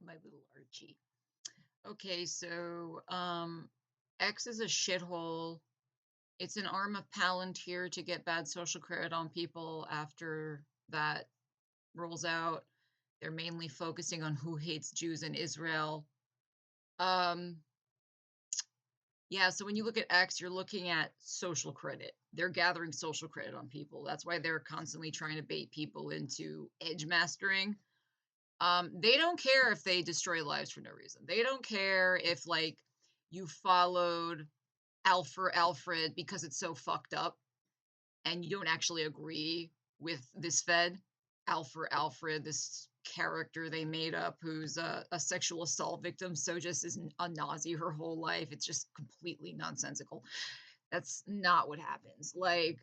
my little Archie. Okay, so X is a shithole. It's an arm of Palantir to get bad social credit on people after that rolls out. They're mainly focusing on who hates Jews in Israel. Um, yeah, so when you look at X, you're looking at social credit. They're gathering social credit on people. That's why they're constantly trying to bait people into edge mastering. They don't care if they destroy lives for no reason. They don't care if like you followed Alfred because it's so fucked up and you don't actually agree with this Fed. Alfred, this character they made up who's a sexual assault victim, so just is a Nazi her whole life. It's just completely nonsensical. That's not what happens. Like,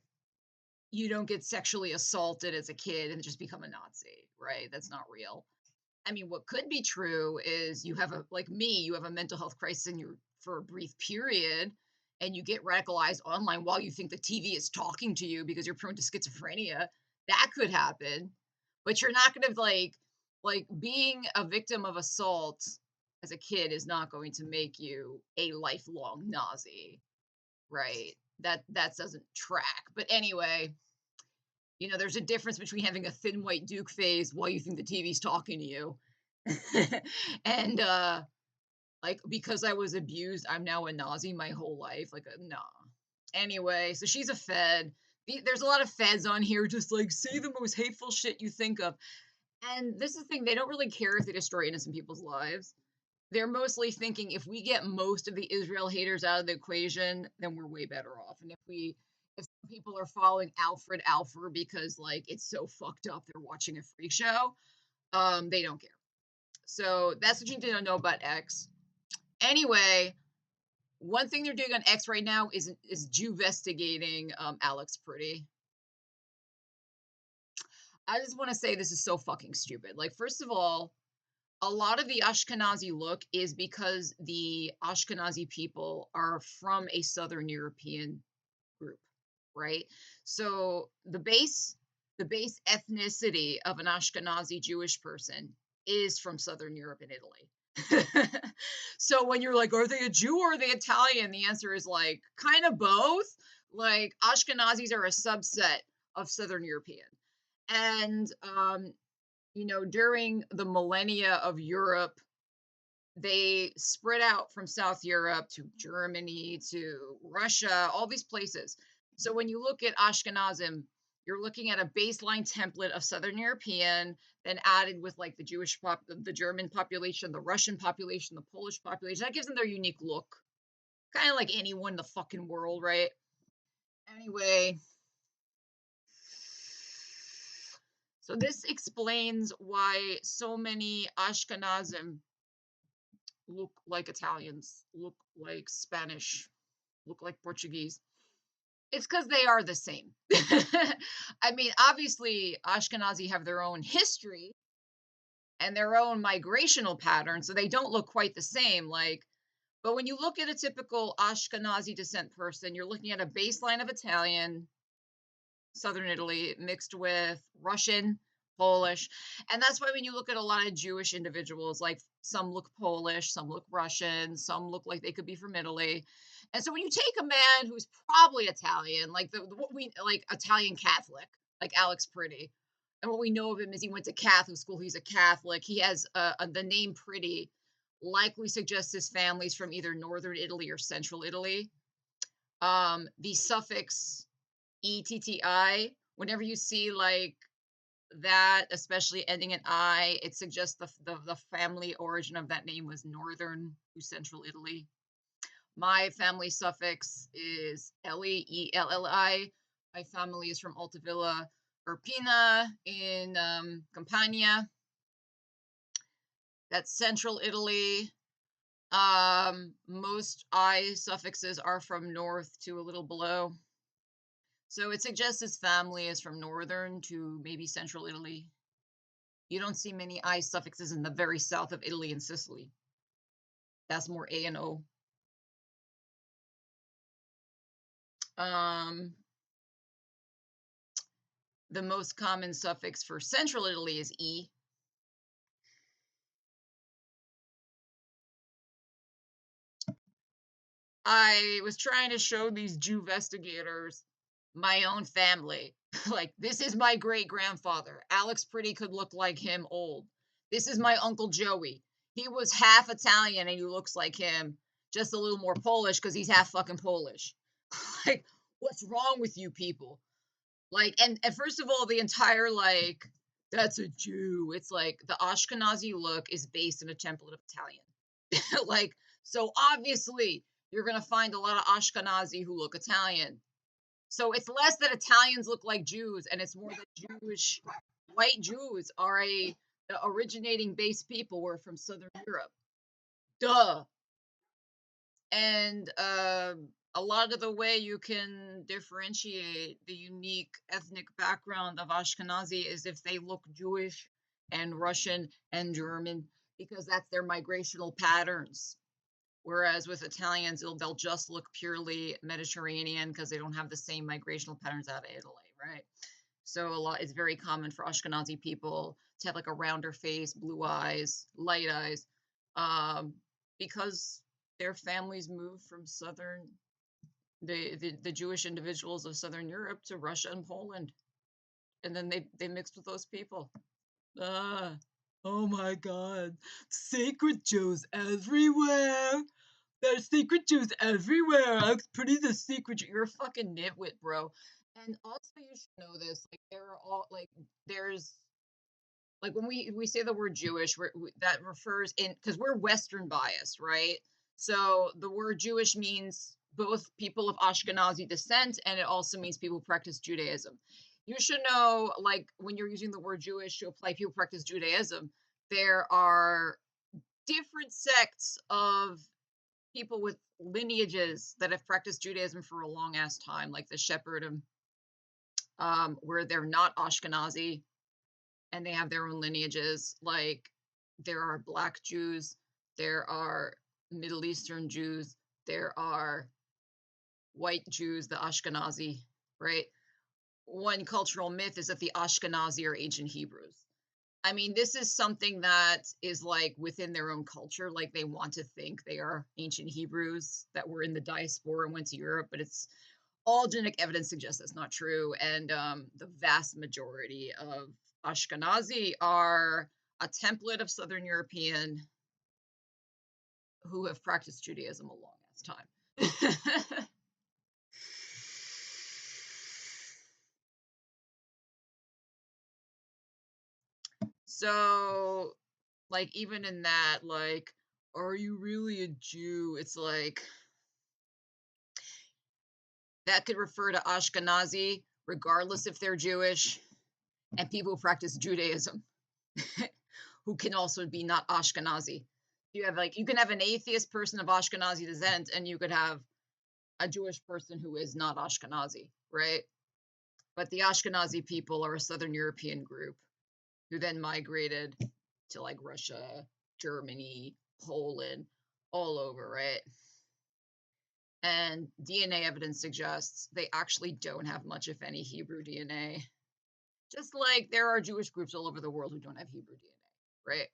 you don't get sexually assaulted as a kid and just become a Nazi, right? That's not real. I mean, what could be true is you have like me, you have a mental health crisis in your for a brief period, and you get radicalized online while you think the TV is talking to you because you're prone to schizophrenia. That could happen, but you're not going to like being a victim of assault as a kid is not going to make you a lifelong Nazi, right? That doesn't track. But anyway, there's a difference between having a thin white Duke phase while you think the TV's talking to you. And like because I was abused, I'm now a Nazi my whole life. Like, nah. Anyway, so she's a Fed. There's a lot of Feds on here, just like say the most hateful shit you think of. And this is the thing, they don't really care if they destroy innocent people's lives. They're mostly thinking if we get most of the Israel haters out of the equation, then we're way better off. And if some people are following Alfred because like it's so fucked up, they're watching a freak show, they don't care. So that's what you need to know about X. Anyway, one thing they're doing on X right now is jewvestigating Alex Pretti. I just want to say this is so fucking stupid. Like, first of all, a lot of the Ashkenazi look is because the Ashkenazi people are from a Southern European group, right? So the base ethnicity of an Ashkenazi Jewish person is from Southern Europe and Italy. So when you're like, are they a Jew or are they Italian? The answer is like kind of both. Like Ashkenazis are a subset of Southern European. And during the millennia of Europe, they spread out from South Europe to Germany to Russia, all these places. So when you look at Ashkenazim, you're looking at a baseline template of Southern European, then added with like the German population, the Russian population, the Polish population. That gives them their unique look, kind of like anyone in the fucking world, right? Anyway, so this explains why so many Ashkenazim look like Italians, look like Spanish, look like Portuguese. It's because they are the same. I mean, obviously, Ashkenazi have their own history and their own migrational patterns, so they don't look quite the same. But when you look at a typical Ashkenazi descent person, you're looking at a baseline of Italian, Southern Italy, mixed with Russian, Polish. And that's why when you look at a lot of Jewish individuals, like some look Polish, some look Russian, some look like they could be from Italy. And so when you take a man who's probably Italian, like what we like Italian Catholic, like Alex Pretti, and what we know of him is he went to Catholic school. He's a Catholic. He has the name Pretti likely suggests his family's from either northern Italy or central Italy. The suffix ETTI, whenever you see like that, especially ending in I, it suggests the family origin of that name was northern to central Italy. My family suffix is Ellie, Elli. My family is from Altavilla, Irpina in Campania. That's central Italy. Most I suffixes are from north to a little below. So it suggests his family is from northern to maybe central Italy. You don't see many I suffixes in the very south of Italy and Sicily. That's more A and O. The most common suffix for central Italy is E. I was trying to show these jewvestigators my own family. Like, this is my great grandfather. Alex Pretti could look like him old. This is my Uncle Joey. He was half Italian and he looks like him, just a little more Polish because he's half fucking Polish. Like, what's wrong with you people? Like, and first of all, the entire like, that's a Jew. It's like the Ashkenazi look is based in a template of Italian. Like, so obviously you're gonna find a lot of Ashkenazi who look Italian. So it's less that Italians look like Jews, and it's more that Jewish white Jews are the originating base people were from Southern Europe. Duh. And a lot of the way you can differentiate the unique ethnic background of Ashkenazi is if they look Jewish and Russian and German, because that's their migrational patterns. Whereas with Italians, they'll just look purely Mediterranean because they don't have the same migrational patterns out of Italy, right? So it's very common for Ashkenazi people to have like a rounder face, blue eyes, light eyes, um, because their families moved from the Jewish individuals of Southern Europe to Russia and Poland, and then they mixed with those people. Ah, oh my God, sacred Jews everywhere. There's secret Jews everywhere. Alex Pretty's a secret Jew. You're a fucking nitwit, bro. And also, you should know this. Like, there are all like there's like when we say the word Jewish, that refers in because we're Western biased, right? So the word Jewish means both people of Ashkenazi descent, and it also means people who practice Judaism. You should know, like, when you're using the word Jewish to apply people who practice Judaism, there are different sects of people with lineages that have practiced Judaism for a long ass time, like the Shepherdim, where they're not Ashkenazi and they have their own lineages. Like there are Black Jews, there are Middle Eastern Jews, there are white Jews, the Ashkenazi, right? One cultural myth is that the Ashkenazi are ancient Hebrews. I mean, this is something that is like within their own culture. Like they want to think they are ancient Hebrews that were in the diaspora and went to Europe, but it's all genetic evidence suggests that's not true. And the vast majority of Ashkenazi are a template of Southern European who have practiced Judaism a long ass time. So, like, even in that, like, are you really a Jew? It's like, that could refer to Ashkenazi, regardless if they're Jewish, and people who practice Judaism, who can also be not Ashkenazi. You have like you can have an atheist person of Ashkenazi descent, and you could have a Jewish person who is not Ashkenazi, right? But the Ashkenazi people are a Southern European group who then migrated to like Russia, Germany, Poland, all over, right? And DNA evidence suggests they actually don't have much, if any, Hebrew DNA. Just like there are Jewish groups all over the world who don't have Hebrew DNA, right?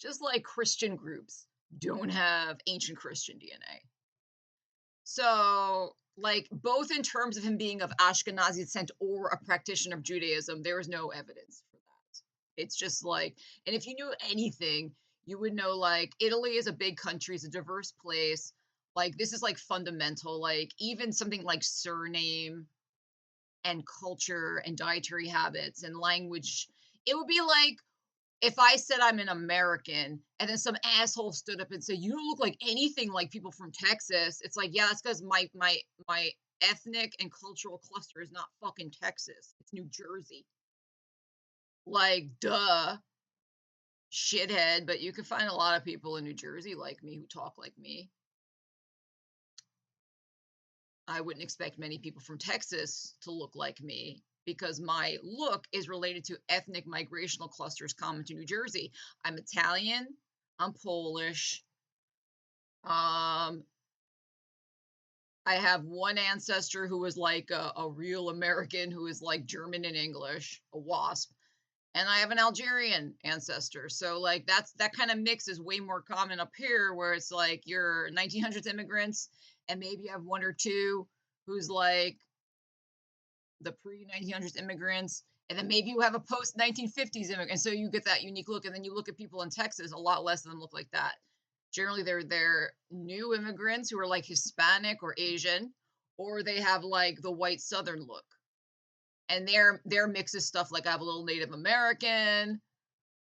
Just like Christian groups don't have ancient Christian DNA. So, like, both in terms of him being of Ashkenazi descent or a practitioner of Judaism, there is no evidence for that. It's just like, and if you knew anything, you would know, like, Italy is a big country, it's a diverse place. Like, this is like fundamental. Like, even something like surname and culture and dietary habits and language, it would be like if I said I'm an American and then some asshole stood up and said, "You don't look like anything like people from Texas." It's like, yeah, that's because my ethnic and cultural cluster is not fucking Texas. It's New Jersey. Like, duh, shithead. But you can find a lot of people in New Jersey like me who talk like me. I wouldn't expect many people from Texas to look like me because my look is related to ethnic migrational clusters common to New Jersey. I'm Italian, I'm Polish. Um, I have one ancestor who was like a real American who is like German and English, a wasp. And I have an Algerian ancestor. So like that kind of mix is way more common up here where it's like you're 1900s immigrants and maybe you have one or two who's like the pre-1900s immigrants, and then maybe you have a post-1950s immigrant, and so you get that unique look. And then you look at people in Texas, a lot less of them look like that. Generally, they're new immigrants who are like Hispanic or Asian, or they have like the white Southern look, and their mix of stuff. Like I have a little Native American,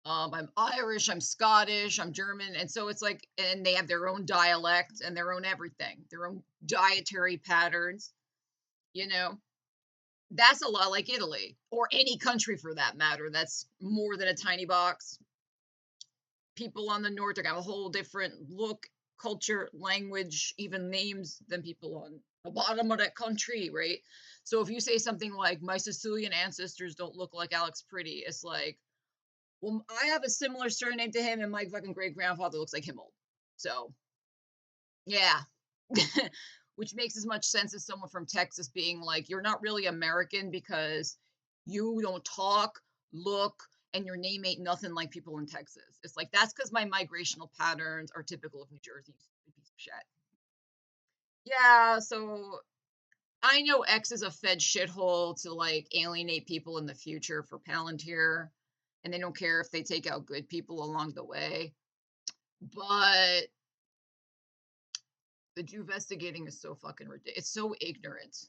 I'm Irish, I'm Scottish, I'm German, and so it's like, and they have their own dialect and their own everything, their own dietary patterns. You know, that's a lot like Italy or any country for that matter. That's more than a tiny box. People on the north are gonna have a whole different look, culture, language, even names than people on the bottom of that country, right? So if you say something like my Sicilian ancestors don't look like Alex Pretti, it's like, well, I have a similar surname to him, and my fucking great grandfather looks like him old. So yeah. Which makes as much sense as someone from Texas being like, you're not really American because you don't talk, look, and your name ain't nothing like people in Texas. It's like, that's because my migrational patterns are typical of New Jersey, you piece of shit. Yeah, so I know X is a Fed shithole to like alienate people in the future for Palantir, and they don't care if they take out good people along the way. But the jewvestigating is so fucking ridiculous. It's so ignorant.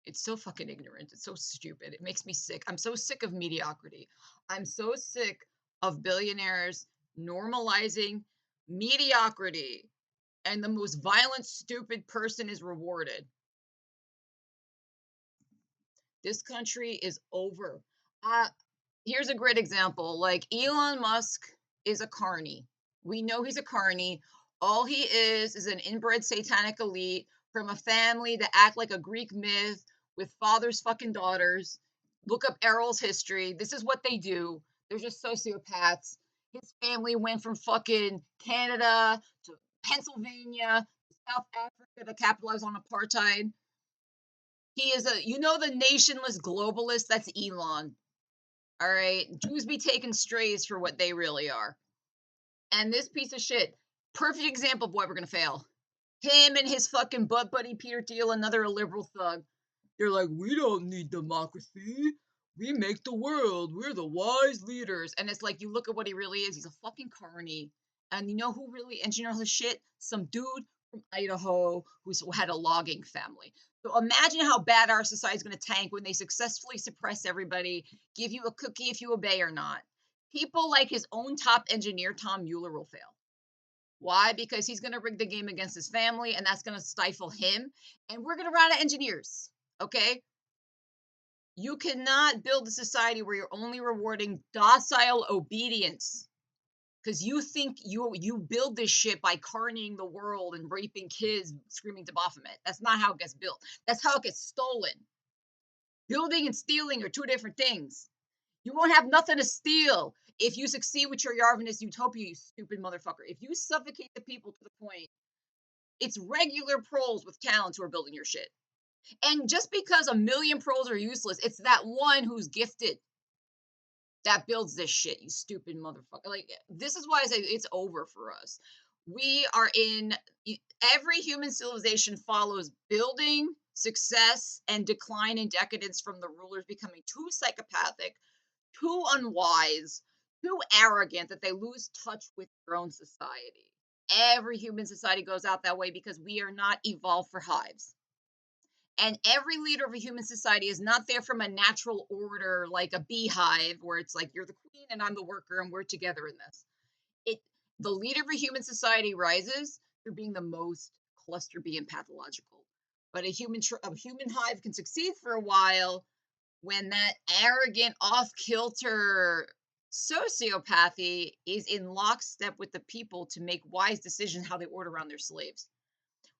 It's so fucking ignorant. It's so stupid. It makes me sick. I'm so sick of mediocrity. I'm so sick of billionaires normalizing mediocrity, and the most violent, stupid person is rewarded. This country is over. Uh, Here's a great example. Like Elon Musk is a carny. We know he's a carny. All he is an inbred satanic elite from a family that act like a Greek myth with fathers fucking daughters. Look up Errol's history. This is what they do. They're just sociopaths. His family went from fucking Canada to Pennsylvania, South Africa to capitalize on apartheid. He is the nationless globalist. That's Elon. All right. Jews be taking strays for what they really are. And this piece of shit, perfect example of why we're going to fail. Him and his fucking butt buddy Peter Thiel, another liberal thug. They're like, we don't need democracy. We make the world. We're the wise leaders. And it's like, you look at what he really is. He's a fucking carny. And you know who really engineered his shit? Some dude from Idaho who's had a logging family. So imagine how bad our society is going to tank when they successfully suppress everybody, give you a cookie if you obey or not. People like his own top engineer, Tom Mueller, will fail. Why? Because he's going to rig the game against his family, and that's going to stifle him. And we're going to run out of engineers. Okay? You cannot build a society where you're only rewarding docile obedience because you think you build this shit by carnying the world and raping kids, screaming to Baphomet. That's not how it gets built. That's how it gets stolen. Building and stealing are two different things. You won't have nothing to steal if you succeed with your Yarvinist utopia, you stupid motherfucker. If you suffocate the people to the point, it's regular proles with talents who are building your shit. And just because a million pros are useless, it's that one who's gifted that builds this shit, you stupid motherfucker. Like, this is why I say it's over for us. We are in every human civilization follows building, success, and decline and decadence from the rulers becoming too psychopathic, too unwise, too arrogant that they lose touch with their own society. Every human society goes out that way because we are not evolved for hives. And every leader of a human society is not there from a natural order like a beehive where it's like you're the queen and I'm the worker and we're together in this. It The leader of a human society rises through being the most cluster bee and pathological. But a human hive can succeed for a while when that arrogant off kilter sociopathy is in lockstep with the people to make wise decisions how they order around their slaves.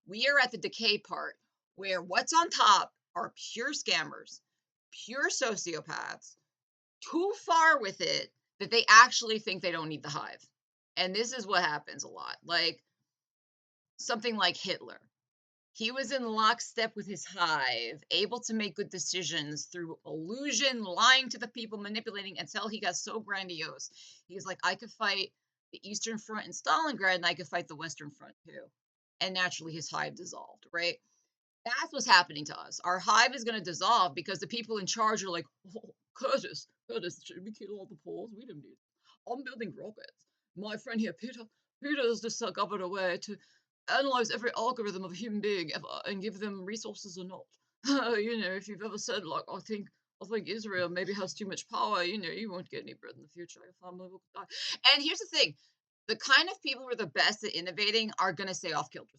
We are at the decay part where what's on top are pure scammers, pure sociopaths, too far with it that they actually think they don't need the hive. And this is what happens a lot. Like something like Hitler. He was in lockstep with his hive, able to make good decisions through illusion, lying to the people, manipulating until he got so grandiose. He was like, I could fight the Eastern Front in Stalingrad and I could fight the Western Front too. and naturally his hive dissolved, right? That's what's happening to us. Our hive is going to dissolve because the people in charge are like, oh, Curtis, should we kill all the Poles? We don't need it. I'm building rockets. My friend here, Peter is just discovered a way to analyze every algorithm of a human being ever and give them resources or not. If you've ever said, like, I think Israel maybe has too much power, you won't get any bread in the future. Your family will die. And here's the thing, the kind of people who are the best at innovating are going to stay off kilter.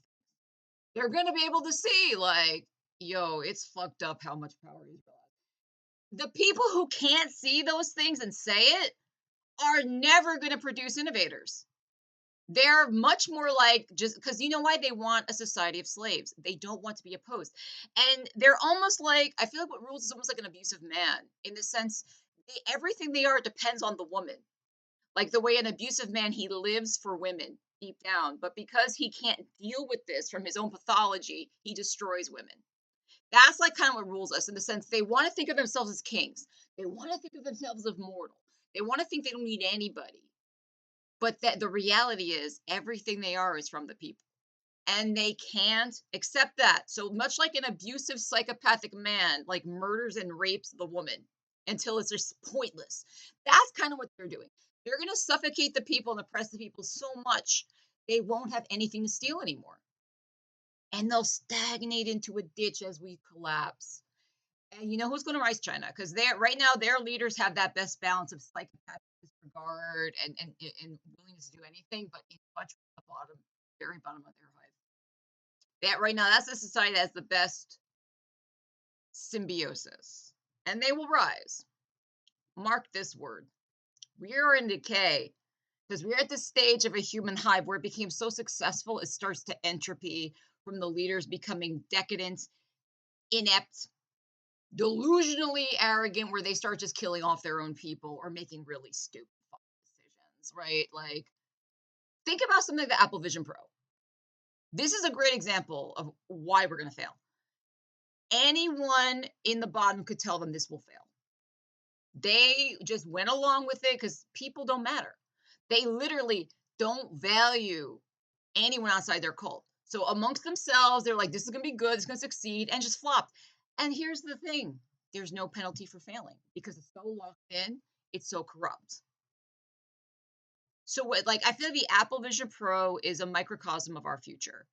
They're gonna be able to see, like, yo, it's fucked up how much power he's got. The people who can't see those things and say it are never gonna produce innovators. They're much more like, just because you know why they want a society of slaves. They don't want to be opposed. And they're almost like, I feel like what rules is almost like an abusive man in the sense everything they are depends on the woman. Like the way an abusive man, he lives for women deep down, but because he can't deal with this from his own pathology, he destroys women. That's like kind of what rules us in the sense they want to think of themselves as kings. They want to think of themselves as mortal. They want to think they don't need anybody. But that the reality is everything they are is from the people. And they can't accept that. So much like an abusive psychopathic man like murders and rapes the woman until it's just pointless. That's kind of what they're doing. They're going to suffocate the people and oppress the people so much they won't have anything to steal anymore. And they'll stagnate into a ditch as we collapse. And you know who's going to rise? China, because they're right now their leaders have that best balance of psychopathic disregard and willingness to do anything, but in much the bottom, very bottom of their hive. That right now, that's the society that has the best symbiosis, and they will rise. Mark this word: we are in decay because we're at the stage of a human hive where it became so successful it starts to entropy from the leaders becoming decadent, inept, delusionally arrogant, where they start just killing off their own people or making really stupid decisions, right? Like, think about something like the Apple Vision Pro. This is a great example of why we're going to fail. Anyone in the bottom could tell them this will fail. They just went along with it because people don't matter. They literally don't value anyone outside their cult. So amongst themselves, they're like, this is going to be good, it's going to succeed, and just flopped. And here's the thing, there's no penalty for failing because it's so locked in, it's so corrupt. So what, like, I feel like the Apple Vision Pro is a microcosm of our future.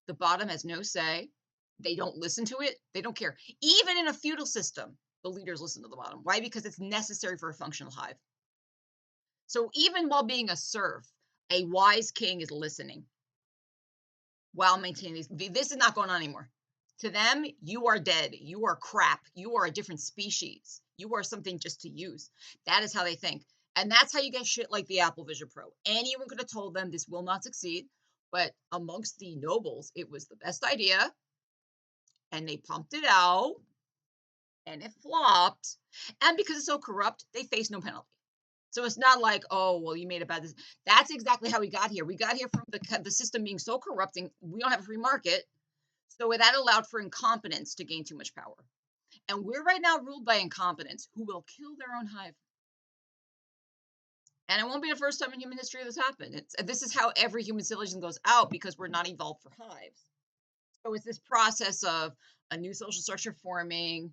The bottom has no say. They don't listen to it. They don't care. Even in a feudal system, the leaders listen to the bottom. Why? Because it's necessary for a functional hive. So even while being a serf, a wise king is listening while maintaining these. This is not going on anymore. To them, you are dead. You are crap. You are a different species. You are something just to use. That is how they think. And that's how you get shit like the Apple Vision Pro. Anyone could have told them this will not succeed. But amongst the nobles, it was the best idea. And they pumped it out. And it flopped. And because it's so corrupt, they face no penalty. So it's not like, oh, well, you made a bad decision. That's exactly how we got here. We got here from the system being so corrupting. We don't have a free market. So that allowed for incompetence to gain too much power. And we're right now ruled by incompetents who will kill their own hive. And it won't be the first time in human history this happened. This is how every human civilization goes out because we're not evolved for hives. So it's this process of a new social structure forming,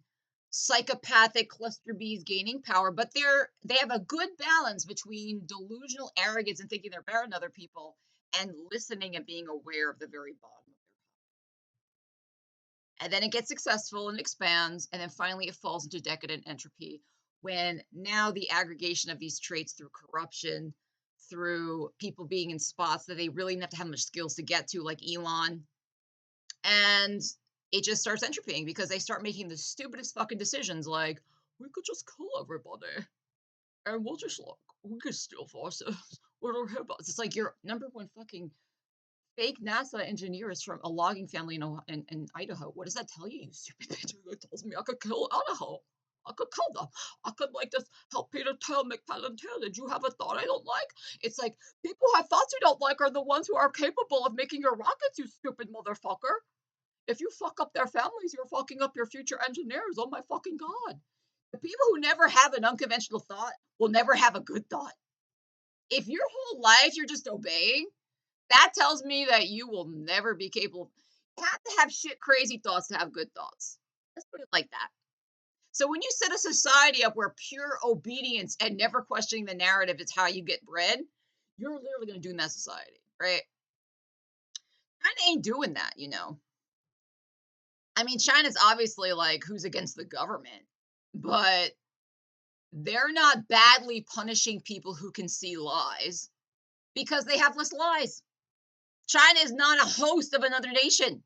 psychopathic cluster bees gaining power, but they have a good balance between delusional arrogance and thinking they're better than other people and listening and being aware of the very bottom of their hive. And then it gets successful and expands, and then finally it falls into decadent entropy when now the aggregation of these traits through corruption, through people being in spots that they really didn't have to have much skills to get to, like Elon, and it just starts entropying because they start making the stupidest fucking decisions like, we could just kill everybody and we'll just like, we could steal forces with our robots. It's like your number one fucking fake NASA engineer is from a logging family in Idaho. What does that tell you, you stupid bitch? It tells me I could kill Idaho. I could kill them. I could like just help Peter tell palantir. Did you have a thought I don't like? It's like people who have thoughts you don't like are the ones who are capable of making your rockets, you stupid motherfucker. If you fuck up their families, you're fucking up your future engineers. Oh my fucking God. The people who never have an unconventional thought will never have a good thought. If your whole life you're just obeying, That tells me that you will never be capable. You have to have shit crazy thoughts to have good thoughts. Let's put it like that. So when you set a society up where pure obedience and never questioning the narrative is how you get bread, you're literally going to doom that society, right? China ain't doing that, you know. I mean, China's obviously like who's against the government, but they're not badly punishing people who can see lies because they have less lies. China is not a host of another nation.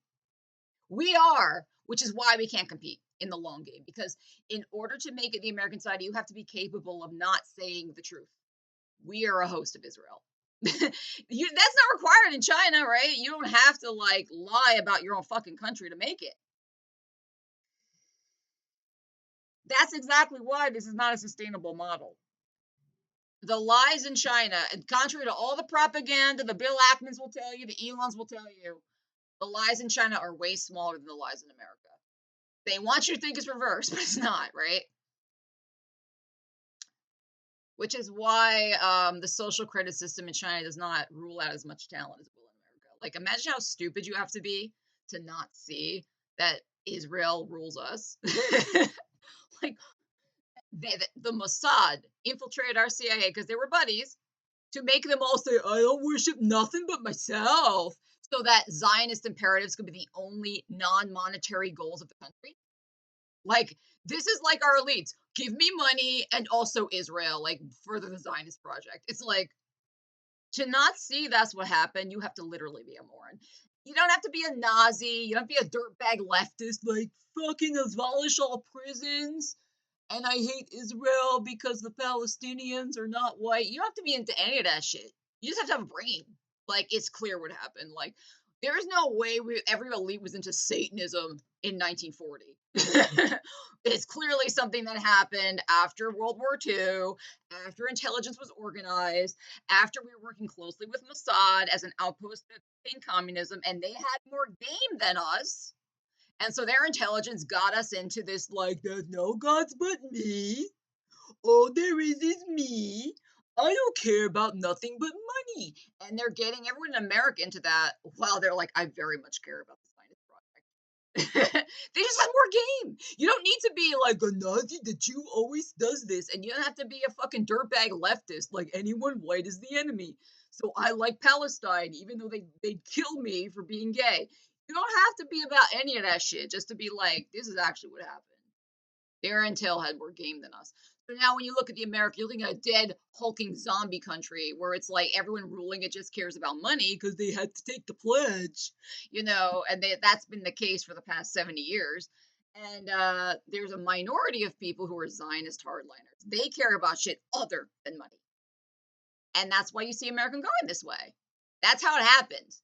We are, which is why we can't compete in the long game. Because in order to make it the American side, you have to be capable of not saying the truth. We are a host of Israel. That's not required in China, right? You don't have to like lie about your own fucking country to make it. That's exactly why this is not a sustainable model. The lies in China, and contrary to all the propaganda the Bill Ackmans will tell you, the Elons will tell you, the lies in China are way smaller than the lies in America. They want you to think it's reversed, but it's not, right? Which is why the social credit system in China does not rule out as much talent as it will in America. Like, imagine how stupid you have to be to not see that Israel rules us. Like, the Mossad infiltrated our CIA because they were buddies to make them all say, I don't worship nothing but myself, so that Zionist imperatives could be the only non monetary goals of the country. Like, this is like our elites. Give me money and also Israel, like, further the Zionist project. It's like, to not see that's what happened, you have to literally be a moron. You don't have to be a Nazi. You don't have to be a dirtbag leftist, like, fucking abolish all prisons. And I hate Israel because the Palestinians are not white. You don't have to be into any of that shit. You just have to have a brain. Like, it's clear what happened. Like, there is no way every elite was into Satanism in 1940. It's clearly something that happened after World War II, after intelligence was organized, after we were working closely with Mossad as an outpost in communism, and they had more game than us. And so their intelligence got us into this, like, there's no gods but me. All there is me. I don't care about nothing but money. And they're getting everyone in America into that while they're like, I very much care about the science project. They just have more game. You don't need to be like a Nazi. The Jew always does this. And you don't have to be a fucking dirtbag leftist. Like, anyone white is the enemy. So I like Palestine, even though they'd kill me for being gay. You don't have to be about any of that shit just to be like, this is actually what happened. Their intel had more game than us. So now when you look at the America, you're looking at a dead, hulking zombie country where it's like everyone ruling it just cares about money because they had to take the pledge, you know, and that's been the case for the past 70 years. And there's a minority of people who are Zionist hardliners. They care about shit other than money. And that's why you see America going this way. That's how it happens.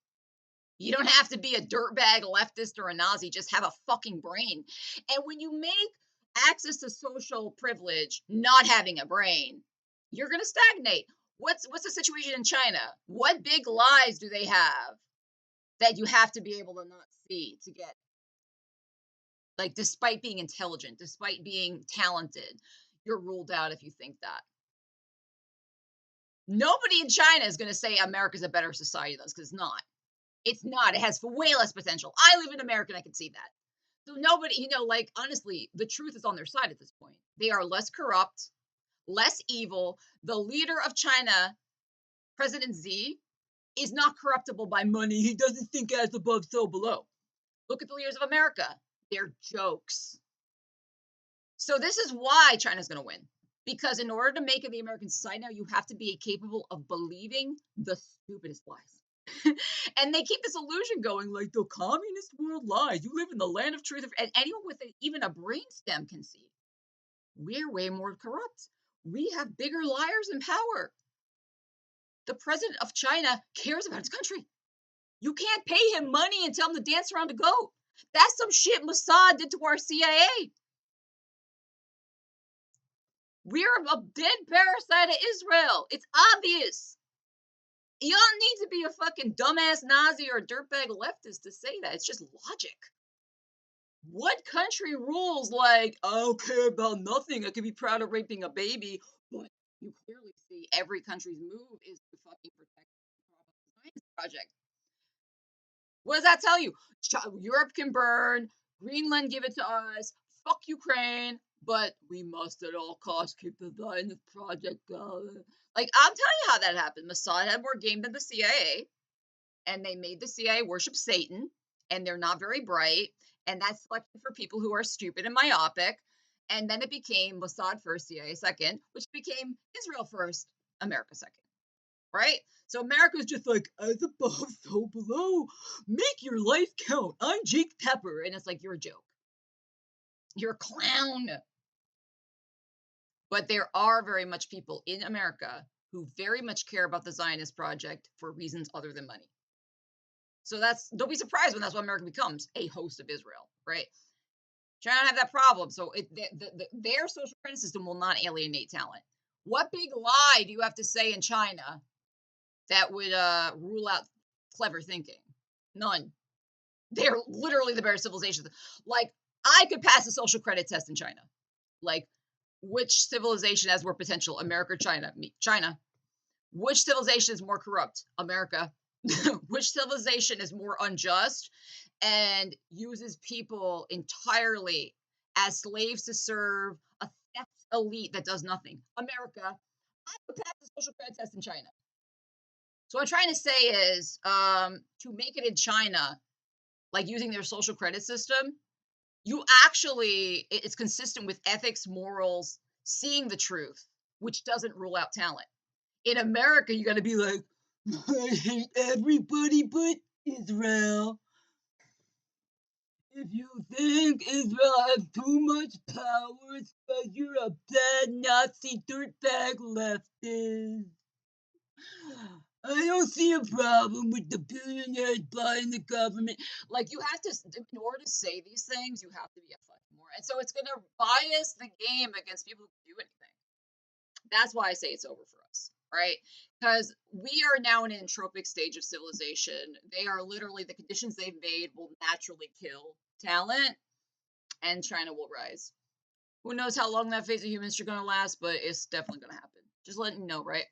You don't have to be a dirtbag leftist or a Nazi. Just have a fucking brain. And when you make access to social privilege not having a brain, you're going to stagnate. What's the situation in China? What big lies do they have that you have to be able to not see to get? Like, despite being intelligent, despite being talented, you're ruled out if you think that. Nobody in China is going to say America's a better society than us because it's not. It's not. It has way less potential. I live in America and I can see that. So nobody, you know, like, honestly, the truth is on their side at this point. They are less corrupt, less evil. The leader of China, President Xi, is not corruptible by money. He doesn't think as above, so below. Look at the leaders of America. They're jokes. So this is why China's going to win. Because in order to make it the American society now, you have to be capable of believing the stupidest lies. And they keep this illusion going, like, the communist world lies. You live in the land of truth. And anyone with even a brainstem can see we're way more corrupt. We have bigger liars in power. The president of China cares about his country. You can't pay him money and tell him to dance around a goat. That's some shit Mossad did to our CIA. We're a dead parasite of Israel. It's obvious. You don't need to be a fucking dumbass Nazi or a dirtbag leftist to say that. It's just logic. What country rules like, I don't care about nothing, I could be proud of raping a baby, but you clearly see every country's move is to fucking protect the science project. What does that tell you? Europe can burn, Greenland give it to us, fuck Ukraine, but we must at all costs keep the Zionist project going. Like, I'm telling you how that happened. Mossad had more game than the CIA, and they made the CIA worship Satan, and they're not very bright, and that's selected for people who are stupid and myopic. And then it became Mossad first, CIA second, which became Israel first, America second. Right? So America's just like, as above, so below. Make your life count. I'm Jake Pepper. And it's like, you're a joke. You're a clown. But there are very much people in America who very much care about the Zionist project for reasons other than money. So don't be surprised when that's what America becomes, a host of Israel, right? China don't have that problem. So their social credit system will not alienate talent. What big lie do you have to say in China that would rule out clever thinking? None. They're literally the better civilizations. Like, I could pass a social credit test in China. Like, which civilization has more potential, America or China? Me, China. Which civilization is more corrupt? America. Which civilization is more unjust and uses people entirely as slaves to serve a theft elite that does nothing? America. I would pass the social credit test in China. So what I'm trying to say is, to make it in China, like using their social credit system, it's consistent with ethics, morals, seeing the truth, which doesn't rule out talent. In America, you got to be like, I hate everybody but Israel. If you think Israel has too much power, it's because you're a bad Nazi dirtbag leftist. I don't see a problem with the billionaires buying the government. Like, you have to, in order to say these things, you have to be a fucking moron. And so it's going to bias the game against people who do anything. That's why I say it's over for us, right? Because we are now in an entropic stage of civilization. They are literally, the conditions they've made will naturally kill talent, and China will rise. Who knows how long that phase of human history is going to last, but it's definitely going to happen. Just letting you know, right?